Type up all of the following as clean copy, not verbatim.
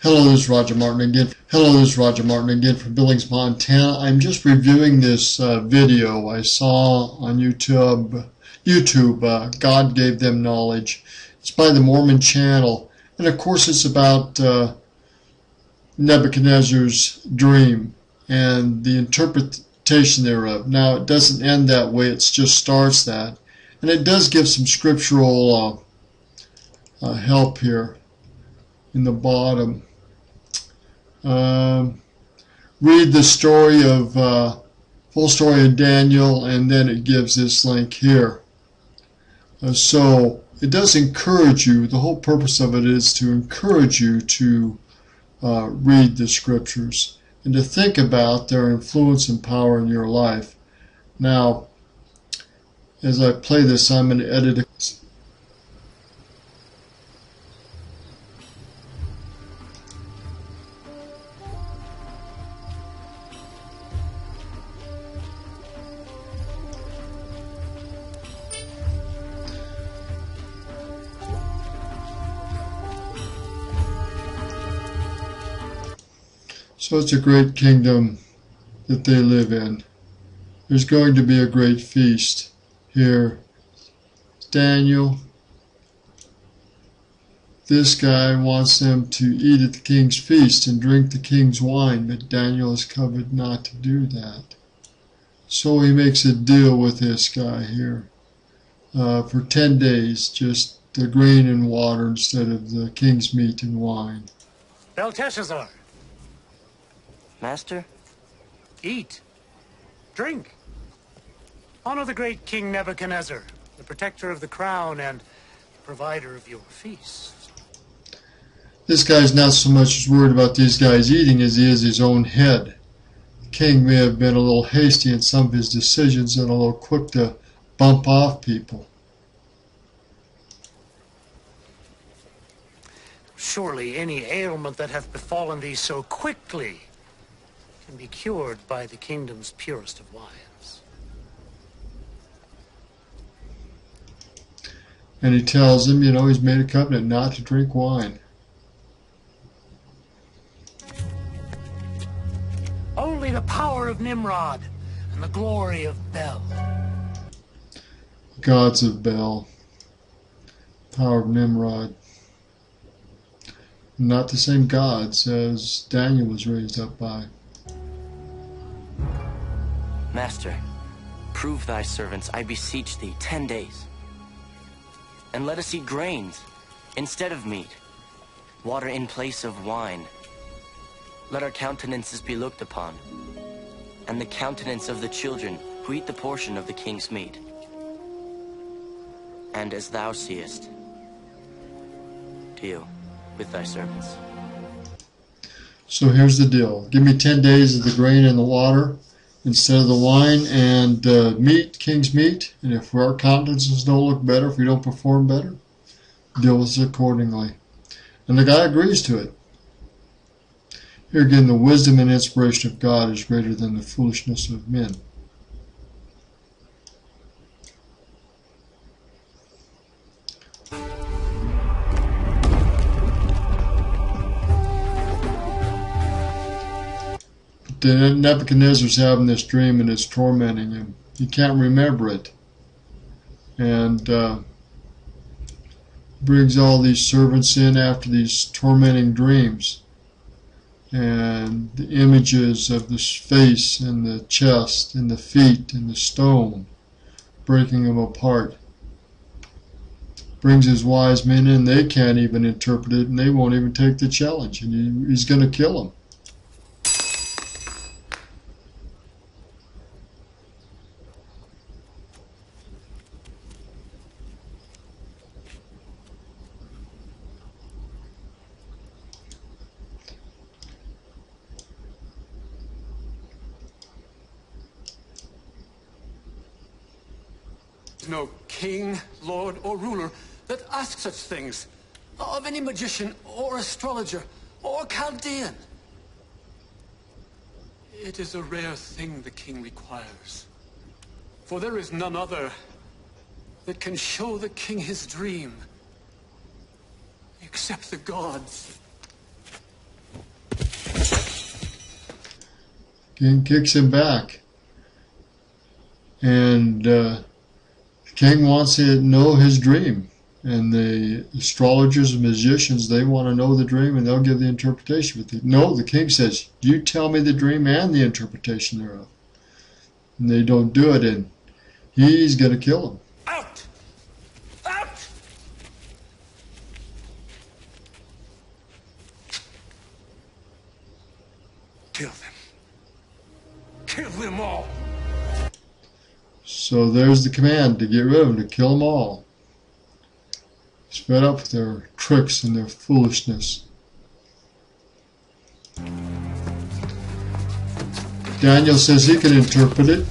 Hello, this is Roger Martin again. Hello, this is Roger Martin again from Billings, Montana. I'm just reviewing this video I saw on YouTube. God Gave Them Knowledge. It's by the Mormon Channel. And of course it's about Nebuchadnezzar's dream and the interpretation thereof. Now it doesn't end that way, it just starts that. And it does give some scriptural help here in the bottom. Read the story of full story of Daniel, and then it gives this link here. So it does encourage you. The whole purpose of it is to encourage you to read the scriptures and to think about their influence and power in your life. Now, as I play this, I'm going to edit it. So it's a great kingdom that they live in. There's going to be a great feast here. Daniel, this guy wants them to eat at the king's feast and drink the king's wine, but Daniel is covered not to do that. So he makes a deal with this guy here for 10 days, just the grain and water instead of the king's meat and wine. Belteshazzar. Master? Eat. Drink. Honor the great King Nebuchadnezzar, the protector of the crown and provider of your feast. This guy's not so much worried about these guys eating as he is his own head. The king may have been a little hasty in some of his decisions and a little quick to bump off people. Surely any ailment that hath befallen thee so quickly can be cured by the kingdom's purest of wines. And he tells him, you know, he's made a covenant not to drink wine. Only the power of Nimrod and the glory of Bel. Gods of Bel. Power of Nimrod. Not the same gods as Daniel was raised up by. Master, prove thy servants, I beseech thee, 10 days. And let us eat grains instead of meat, water in place of wine. Let our countenances be looked upon, and the countenance of the children who eat the portion of the king's meat. And as thou seest, deal with thy servants. So here's the deal. Give me 10 days of the grain and the water instead of the wine and meat, king's meat. And if our countenances don't look better, if we don't perform better, deal with it accordingly. And the guy agrees to it. Here again, the wisdom and inspiration of God is greater than the foolishness of men. Nebuchadnezzar's having this dream and it's tormenting him. He can't remember it. And brings all these servants in after these tormenting dreams. And the images of the face and the chest and the feet and the stone, breaking them apart. Brings his wise men in, they can't even interpret it and they won't even take the challenge. And he's going to kill them. No king, lord, or ruler that asks such things of any magician or astrologer or Chaldean. It is a rare thing the king requires, for there is none other that can show the king his dream except the gods. King kicks him back. And the king wants to know his dream. And the astrologers and magicians, they want to know the dream, and they'll give the interpretation. But no, the king says, you tell me the dream and the interpretation thereof. And they don't do it, and he's going to kill him. Out! Out! Kill them. Kill them all. So there's the command to get rid of them, to kill them all. He's fed up with their tricks and their foolishness. Daniel says he can interpret it.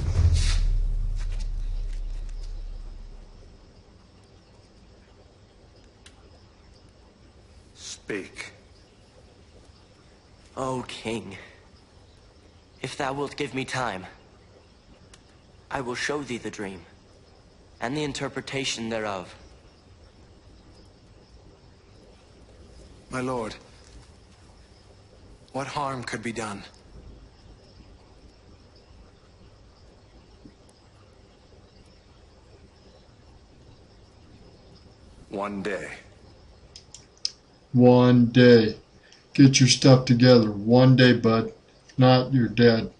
Speak. O king, if thou wilt give me time, I will show thee the dream, and the interpretation thereof. My lord, what harm could be done? One day. One day. Get your stuff together. One day, bud. If not, you're dead.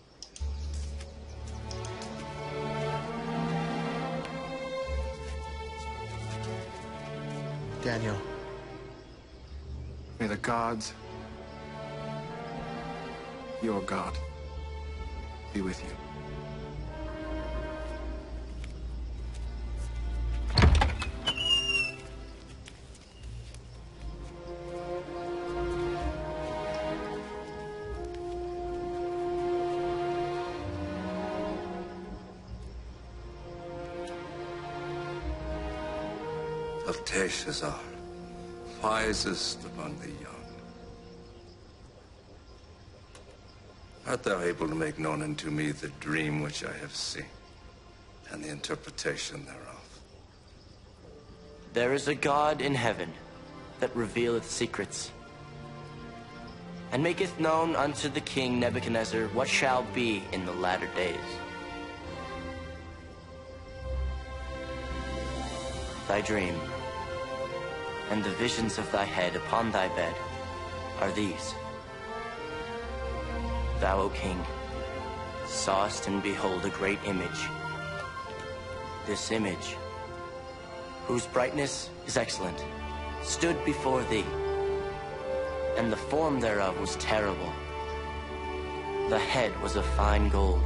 Daniel. May the gods, your God, be with you. Belteshazzar, wisest among the young. Art thou able to make known unto me the dream which I have seen, and the interpretation thereof? There is a God in heaven that revealeth secrets, and maketh known unto the king Nebuchadnezzar what shall be in the latter days. Thy dream, and the visions of thy head upon thy bed, are these. Thou, O king, sawest and behold a great image. This image, whose brightness is excellent, stood before thee, and the form thereof was terrible. The head was of fine gold,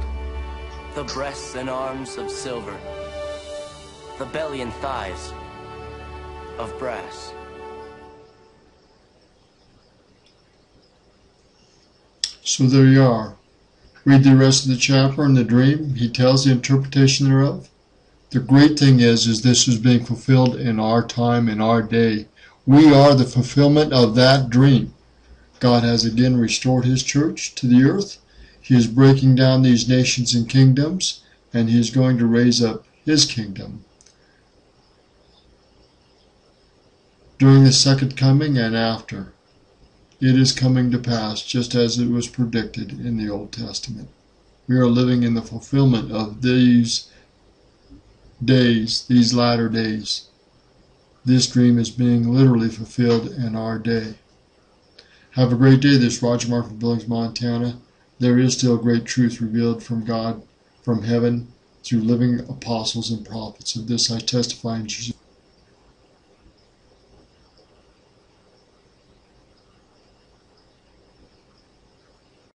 the breasts and arms of silver, the belly and thighs of brass. So there you are. Read the rest of the chapter and the dream. He tells the interpretation thereof. The great thing is this is being fulfilled in our time, in our day. We are the fulfillment of that dream. God has again restored his church to the earth. He is breaking down these nations and kingdoms, and he is going to raise up his kingdom during the second coming and after. It is coming to pass just as it was predicted in the Old Testament. We are living in the fulfillment of these days, these latter days. This dream is being literally fulfilled in our day. Have a great day. This is Roger Mark from Billings, Montana. There is still great truth revealed from God, from heaven, through living apostles and prophets. Of this I testify in Jesus'